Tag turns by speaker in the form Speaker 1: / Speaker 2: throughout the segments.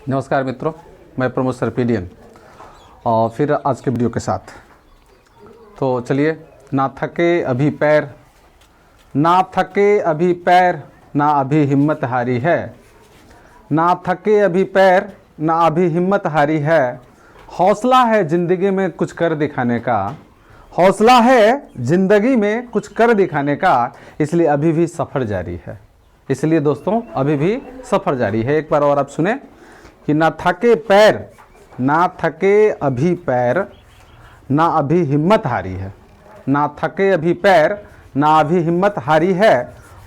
Speaker 1: नमस्कार मित्रों, मैं प्रमोद सर पीडियन और फिर आज के वीडियो के साथ। तो चलिए, ना थके अभी पैर, ना थके अभी पैर, ना अभी हिम्मत हारी है। ना थके अभी पैर, ना अभी हिम्मत हारी है। हौसला है ज़िंदगी में कुछ कर दिखाने का, हौसला है ज़िंदगी में कुछ कर दिखाने का, इसलिए अभी भी सफ़र जारी है। इसलिए दोस्तों अभी भी सफ़र जारी है। एक बार और आप सुने कि ना थके पैर, ना थके अभी पैर, ना अभी हिम्मत हारी है। ना थके अभी पैर, ना अभी हिम्मत हारी है।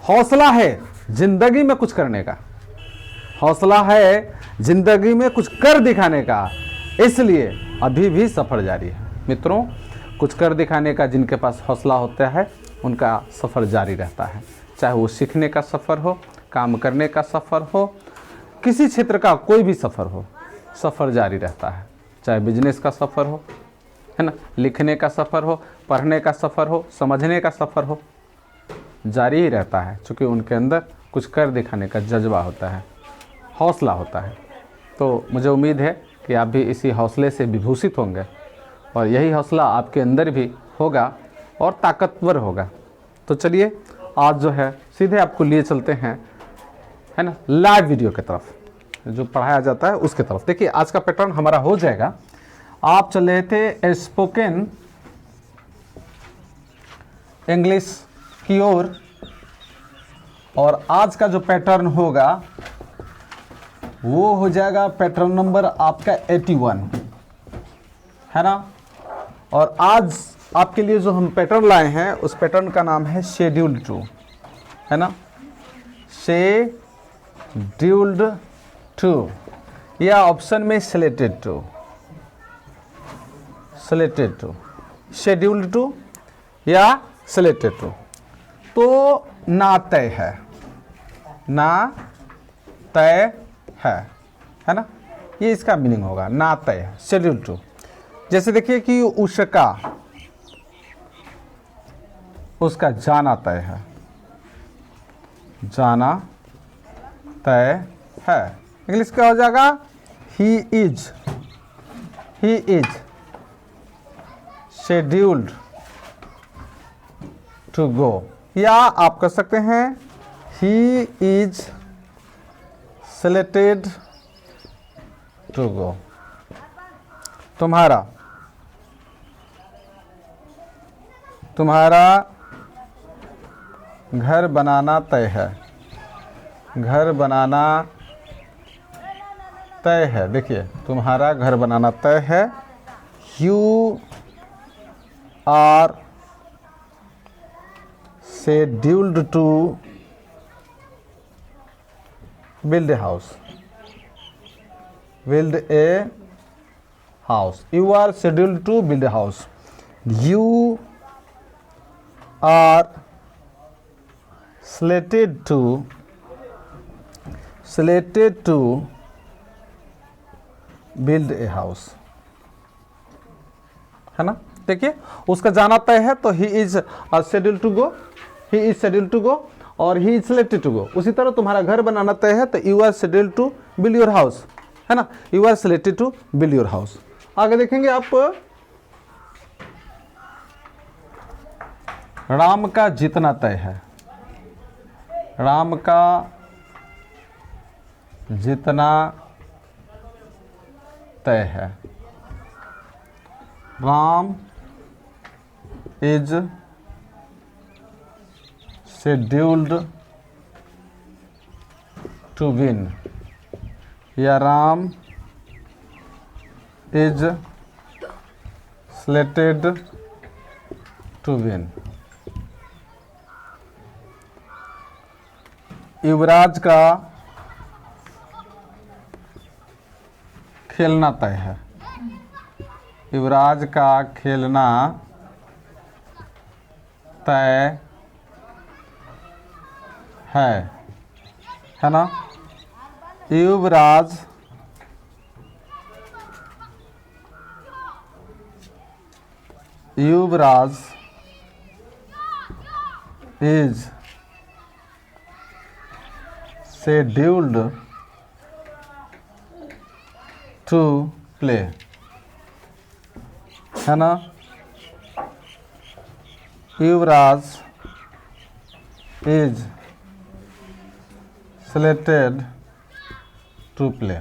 Speaker 1: हौसला है ज़िंदगी में कुछ करने का, हौसला है ज़िंदगी में कुछ कर दिखाने का, इसलिए अभी भी सफ़र जारी है। मित्रों, कुछ कर दिखाने का जिनके पास हौसला होता है उनका सफ़र जारी रहता है। चाहे वो सीखने का सफ़र हो, काम करने का सफ़र हो, किसी क्षेत्र का कोई भी सफ़र हो, सफ़र जारी रहता है। चाहे बिजनेस का सफ़र हो, है ना, लिखने का सफ़र हो, पढ़ने का सफ़र हो, समझने का सफ़र हो, जारी ही रहता है, क्योंकि उनके अंदर कुछ कर दिखाने का जज्बा होता है, हौसला होता है। तो मुझे उम्मीद है कि आप भी इसी हौसले से विभूषित होंगे और यही हौसला आपके अंदर भी होगा और ताकतवर होगा। तो चलिए, आज जो है सीधे आपको लिए चलते हैं, है ना, लाइव वीडियो की तरफ, जो पढ़ाया जाता है उसके तरफ। देखिए, आज का पैटर्न हमारा हो जाएगा। आप चले थे स्पोकन इंग्लिश की ओर, और आज का जो पैटर्न होगा वो हो जाएगा पैटर्न नंबर आपका 81, है ना। और आज आपके लिए जो हम पैटर्न लाए हैं उस पैटर्न का नाम है शेड्यूल्ड टू, है ना, शेड्यूल्ड टू, या ऑप्शन में selected to, selected to, scheduled to या सिलेक्टेड टू। तो ना तय है, ना तय है ना, ये इसका मीनिंग होगा, ना तय है, शेड्यूल्ड टू। जैसे देखिए कि उसका जाना तय है, जाना तय है। इंग्लिश क्या हो जाएगा? He is scheduled to go, या आप कर सकते हैं he is selected to go. तुम्हारा घर बनाना तय है, घर बनाना तय है। देखिए, तुम्हारा घर बनाना तय है। You are scheduled to build a house, build a house. You are scheduled to build a house. You are slated to build a house, है ना। देखिए, उसका जाना तय है तो he is scheduled to go, he is scheduled to go, और he is selected to go। उसी तरह तुम्हारा घर बनाना तय है तो you are scheduled to build your house, है ना, you are selected to build your house. आगे देखेंगे आप, राम का जीतना तय है, राम का जीतना तय है। Ram is scheduled to win, या Ram is selected to win. Yuvraj का खेलना तय है, युवराज का खेलना तय है ना। युवराज is scheduled टू प्ले, है ना। युवराज इज सिलेक्टेड टू प्ले।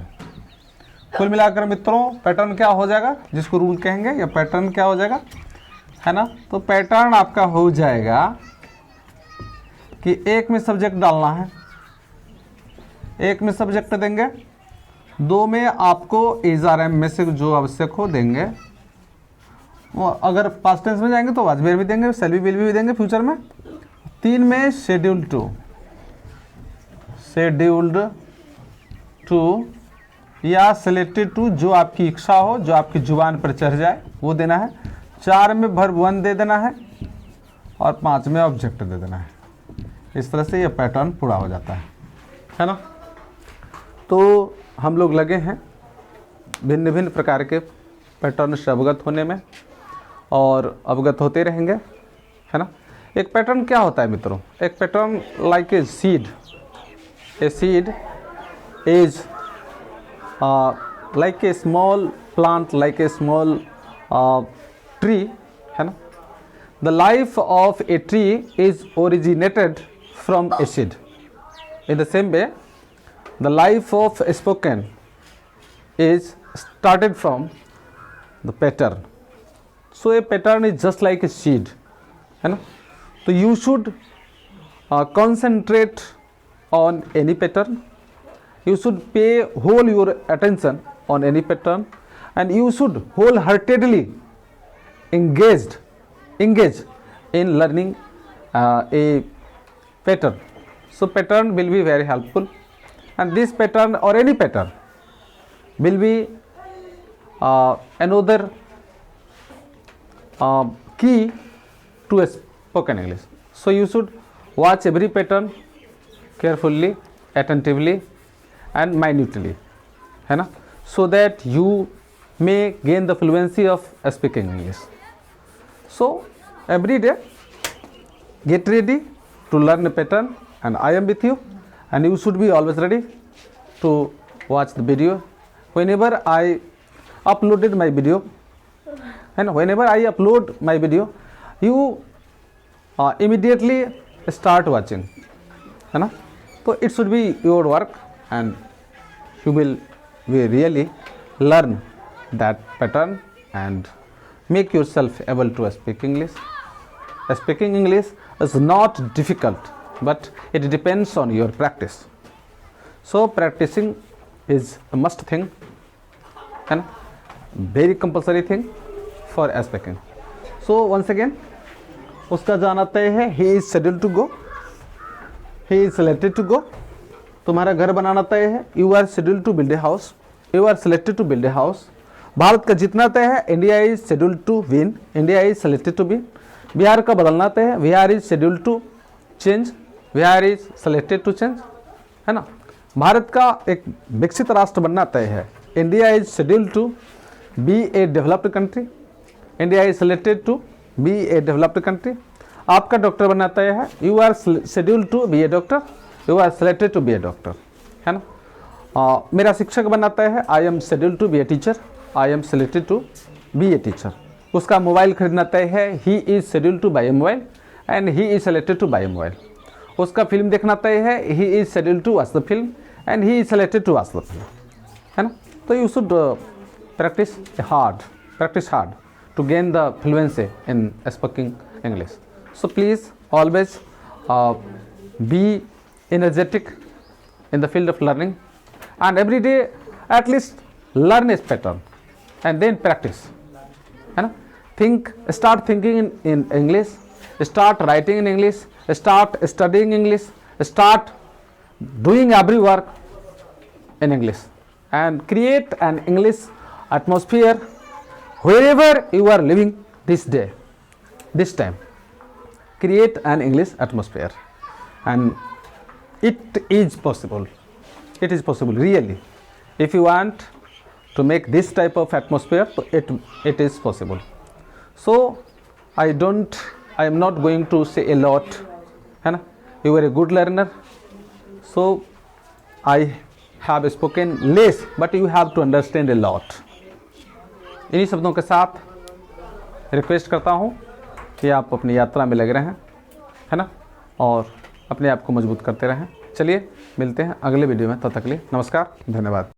Speaker 1: कुल मिलाकर मित्रों पैटर्न क्या हो जाएगा, जिसको रूल कहेंगे, या पैटर्न क्या हो जाएगा, है ना। तो पैटर्न आपका हो जाएगा कि एक में सब्जेक्ट डालना है, एक में सब्जेक्ट देंगे, दो में आपको इज आर एम में से जो आवश्यक हो देंगे। वो अगर पास्ट टेंस में जाएंगे तो वाज वेयर भी देंगे, शैल बी, विल बी देंगे फ्यूचर में। तीन में शेड्यूल्ड टू या सिलेक्टेड टू, जो आपकी इच्छा हो, जो आपकी जुबान पर चढ़ जाए वो देना है। चार में वर्ब वन दे देना है और पांच में ऑब्जेक्ट दे देना है। इस तरह से ये पैटर्न पूरा हो जाता है ना। तो हम लोग लगे हैं भिन्न भिन्न प्रकार के पैटर्न से अवगत होने में और अवगत होते रहेंगे, है ना। एक पैटर्न क्या होता है मित्रों, एक pattern like a seed is like a small plant, like a small tree, है ना। The life of a tree is originated from a seed. In the same way, the life of a spoken is started from the pattern. So a pattern is just like a seed, है ना। तो you should concentrate on any pattern. You should pay whole your attention on any pattern, and you should wholeheartedly engage in learning a pattern. So pattern will be very helpful, and this pattern or any pattern will be another key to a spoken English. So you should watch every pattern carefully, attentively and minutely, है ना, so that you may gain the fluency of speaking English. So every day get ready to learn a pattern, and I am with you, and you should be always ready to watch the video whenever I uploaded my video, and whenever I upload my video you immediately start watching, है ना। तो it should be your work, and you will really learn that pattern and make yourself able to speak English. Speaking English is not difficult, but it depends on your practice. So practicing is a must thing and very compulsory thing for speaking. So once again, उसका जाना तय है, he is scheduled to go, he is selected to go. तुम्हारा घर बनाना तय है, you are scheduled to build a house, you are selected to build a house. Bharat का जीतना तय है, India is scheduled to win, India is selected to win. Bihar का बदलना तय है, Bihar is scheduled to change, Bihar is selected to change, है ना। भारत का एक विकसित राष्ट्र बनना तय है, India is scheduled to be a developed country, India is selected to be a developed country. आपका डॉक्टर बनना तय है, you are scheduled to be a doctor, you are selected to be a doctor, है ना। मेरा शिक्षक बनना तय है, I am scheduled to be a teacher, I am selected to be a teacher. उसका मोबाइल खरीदना तय है, he is scheduled to buy a mobile and he is selected to buy a mobile. उसका फिल्म देखना तय है, he is scheduled to watch the film and he is selected to watch the film, है ना। तो you should practise hard to gain the fluency in speaking English. So please always be energetic in the field of learning, and every day at least learn a pattern and then practice, है ना। Start thinking in English, start writing in English, start studying English, start doing every work in English, and create an English atmosphere wherever you are living this time. Create an English atmosphere, and it is possible really. If you want to make this type of atmosphere, it is possible. So I am not going to say a lot, है ना। You are a good learner, so I have spoken less but you have to understand a lot. इन्हीं शब्दों के साथ request करता हूँ कि आप अपनी यात्रा में लगे रहें, है ना, और अपने आप को मजबूत करते रहें। चलिए मिलते हैं अगले वीडियो में, तब तक के लिए नमस्कार, धन्यवाद।